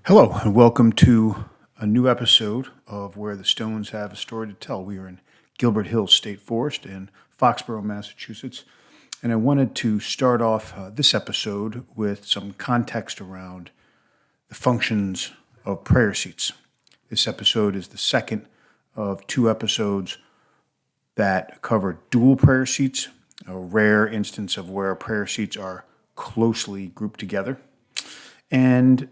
Hello, and welcome to a new episode of Where the Stones Have a Story to Tell. We are in Gilbert Hills State Forest in Foxboro, Massachusetts, and I wanted to start off this episode with some context around the functions of prayer seats. This episode is the second of two episodes that cover dual prayer seats, a rare instance of where prayer seats are closely grouped together. And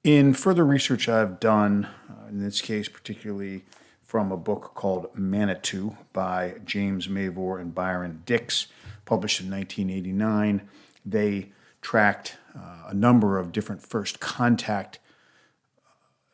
in further research I've done, in this case particularly from a book called Manitou by James Mavor and B Dix, published in 1989, they tracked a number of different first contact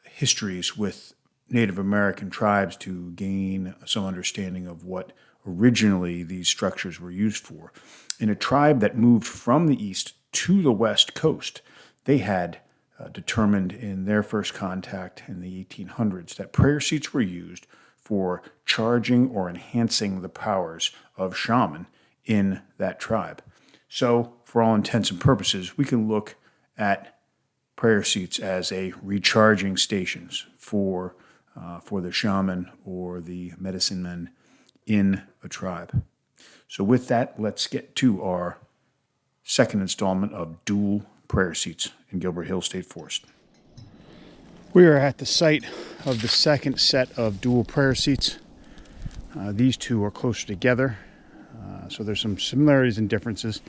histories with Native American tribes to gain some understanding of what originally these structures were used for. In a tribe that moved from the east to the west coast, they had determined in their first contact in the 1800s that prayer seats were used for charging or enhancing the powers of shaman in that tribe. So, for all intents and purposes, we can look at prayer seats as a recharging stations for the shaman or the medicine men in a tribe. So with that, let's get to our second installment of dual prayer seats in Gilbert Hills State Forest. We are at the site of the second set of dual prayer seats. These two are closer together, so there's some similarities and differences.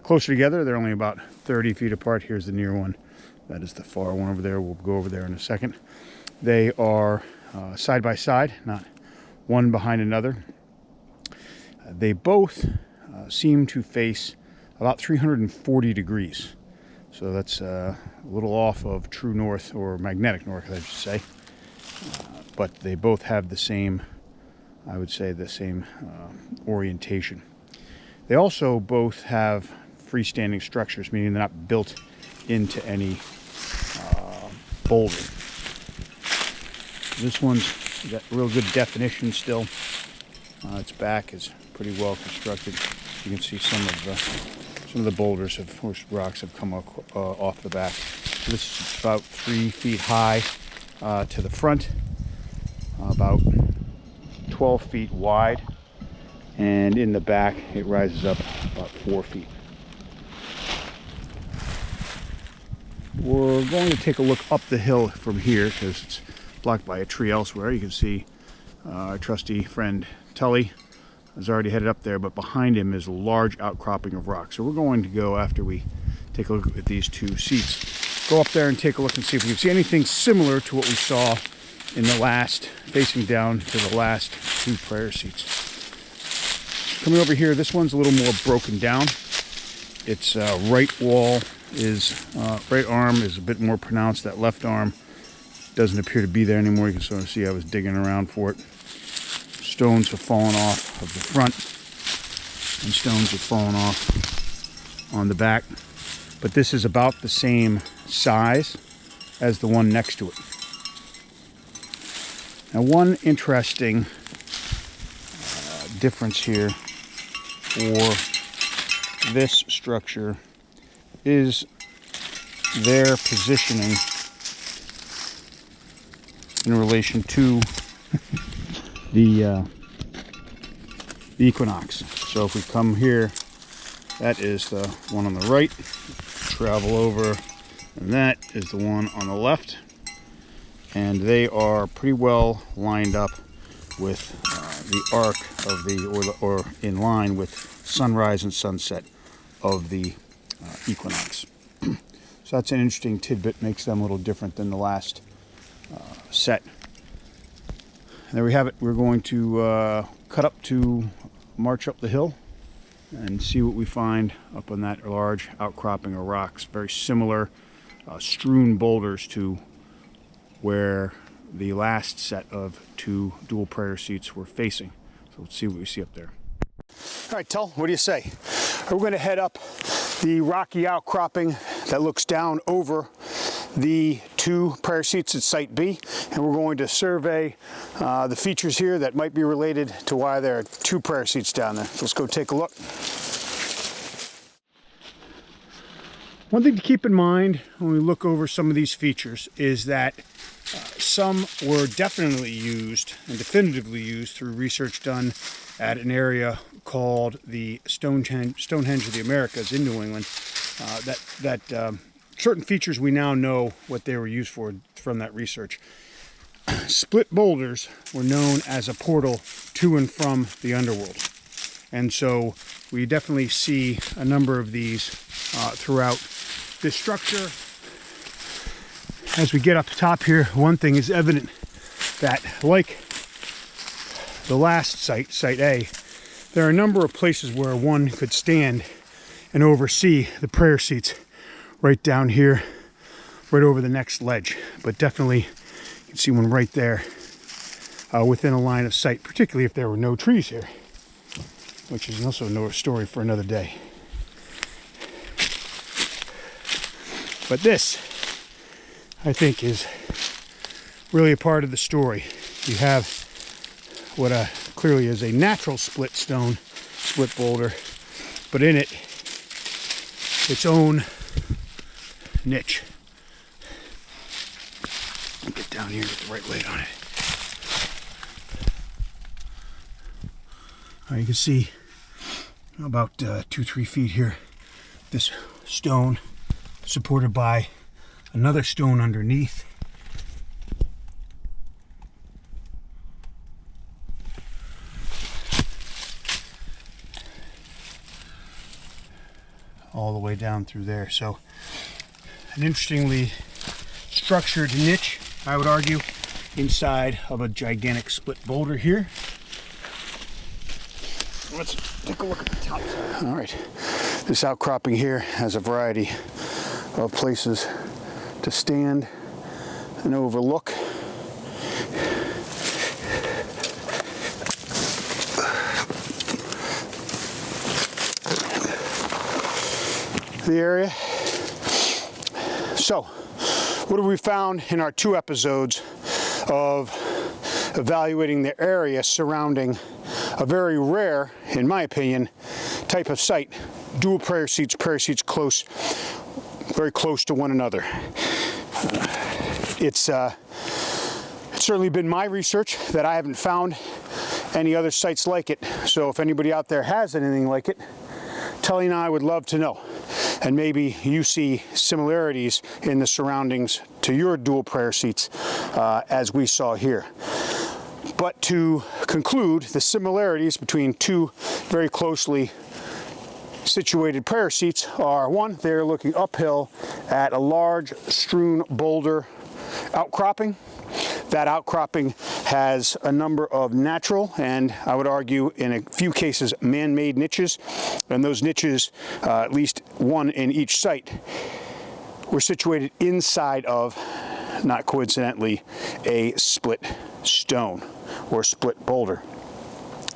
Closer together, they're only about 30 feet apart. Here's the near one. That is the far one over there. We'll go over there in a second. They are side by side, not one behind another. They both seem to face about 340 degrees. So that's a little off of true north, or magnetic north, I should say. But they both have the same, I would say, the same orientation. They also both have freestanding structures, meaning they're not built into any boulder. This one's got real good definition still. Its back is pretty well constructed. You can see some of the boulders rocks have come off the back. So this is about 3 feet high to the front, about 12 feet wide, and in the back it rises up about 4 feet. We're going to take a look up the hill from here because it's blocked by a tree elsewhere. You can see our trusty friend Tully has already headed up there, but behind him is a large outcropping of rock. So we're going to go, after we take a look at these two seats, go up there and take a look and see if we can see anything similar to what we saw in the last, facing down to the last two prayer seats. Coming over here, this one's a little more broken down. Its right arm is a bit more pronounced. That left arm doesn't appear to be there anymore. You can sort of see I was digging around for it. Stones have fallen off of the front, and stones have fallen off on the back. But this is about the same size as the one next to it. Now, one interesting difference here for this structure is their positioning in relation to the equinox. So if we come here, that is the one on the right. Travel over, and that is the one on the left. And they are pretty well lined up with the arc of or in line with sunrise and sunset of the equinox. So that's an interesting tidbit. Makes them a little different than the last set. There we have it. We're going to march up the hill and see what we find up on that large outcropping of rocks. Very similar strewn boulders to where the last set of two dual prayer seats were facing. So let's see what we see up there. All right, Tull, what do you say? We're going to head up the rocky outcropping that looks down over the two prayer seats at Site B, and we're going to survey the features here that might be related to why there are two prayer seats down there. So let's go take a look. One thing to keep in mind when we look over some of these features is that some were definitely used and definitively used through research done at an area called the Stonehenge of the Americas in New England. Certain features we now know what they were used for from that research. Split boulders were known as a portal to and from the underworld. And so we definitely see a number of these throughout this structure. As we get up top here, one thing is evident, that like the last site, Site A, there are a number of places where one could stand and oversee the prayer seats right down here, right over the next ledge. But definitely you can see one right there within a line of sight, particularly if there were no trees here, which is also another story for another day. But this, I think, is really a part of the story. You have what clearly is a natural split stone, split boulder, but in it, its own niche. Get down here and get the right light on it. You can see about 2-3 feet here, this stone supported by another stone underneath. All the way down through there. So an interestingly structured niche, I would argue, inside of a gigantic split boulder here. Let's take a look at the top side. All right, this outcropping here has a variety of places to stand and overlook. The area. So, what have we found in our 2 episodes of evaluating the area surrounding a very rare, in my opinion, type of site? Dual prayer seats close, very close to one another. It's certainly been my research that I haven't found any other sites like it. So if anybody out there has anything like it, Tully and I would love to know. And maybe you see similarities in the surroundings to your dual prayer seats as we saw here. But to conclude, the similarities between 2 very closely situated prayer seats are: 1, they're looking uphill at a large strewn boulder outcropping. That outcropping has a number of natural and, I would argue, in a few cases, man-made niches. And those niches, at least one in each site, were situated inside of, not coincidentally, a split stone or split boulder.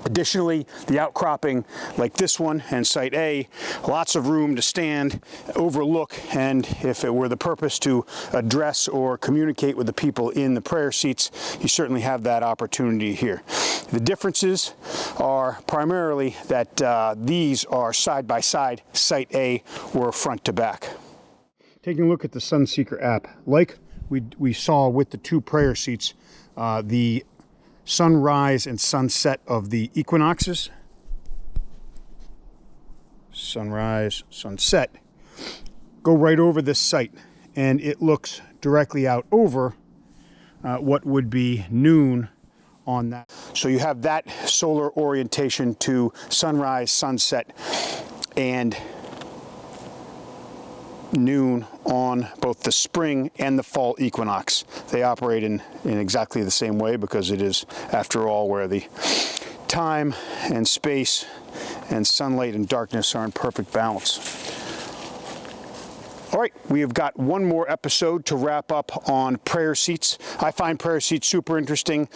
Additionally, the outcropping, like this one and Site A, lots of room to stand, overlook, and if it were the purpose to address or communicate with the people in the prayer seats, you certainly have that opportunity here. The differences are primarily that these are side by side. Site A were front to back. Taking a look at the Sunseeker app, like we saw with the 2 prayer seats, the sunrise and sunset of the equinoxes, sunrise, sunset, go right over this site, and it looks directly out over what would be noon on that. So you have that solar orientation to sunrise, sunset, and noon on both the spring and the fall equinox. They operate in exactly the same way because it is, after all, where the time and space and sunlight and darkness are in perfect balance. All right, we have got one more episode to wrap up on prayer seats. I find prayer seats super interesting.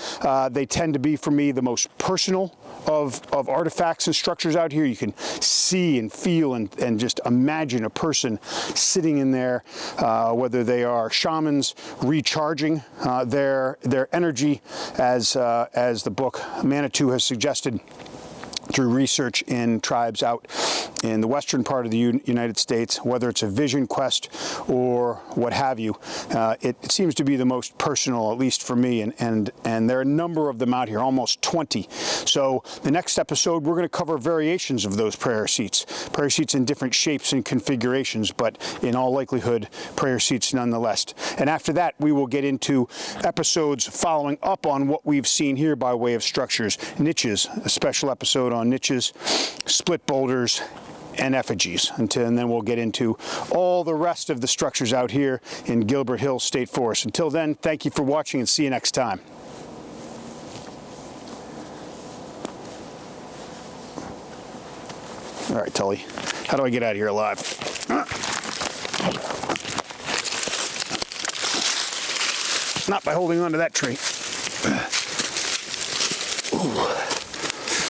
They tend to be, for me, the most personal of artifacts and structures out here. You can see and feel and just imagine a person sitting in there, whether they are shamans recharging their energy, as the book Manitou has suggested, through research in tribes out in the western part of the United States, whether it's a vision quest or what have you, it seems to be the most personal, at least for me, and there are a number of them out here, almost 20. So the next episode, we're going to cover variations of those prayer seats in different shapes and configurations, but in all likelihood, prayer seats nonetheless. And after that, we will get into episodes following up on what we've seen here by way of structures, niches, a special episode on niches, split boulders, and effigies. And then we'll get into all the rest of the structures out here in Gilbert Hills State Forest. Until then, thank you for watching and see you next time. All right, Tully, how do I get out of here alive? Not by holding on to that tree.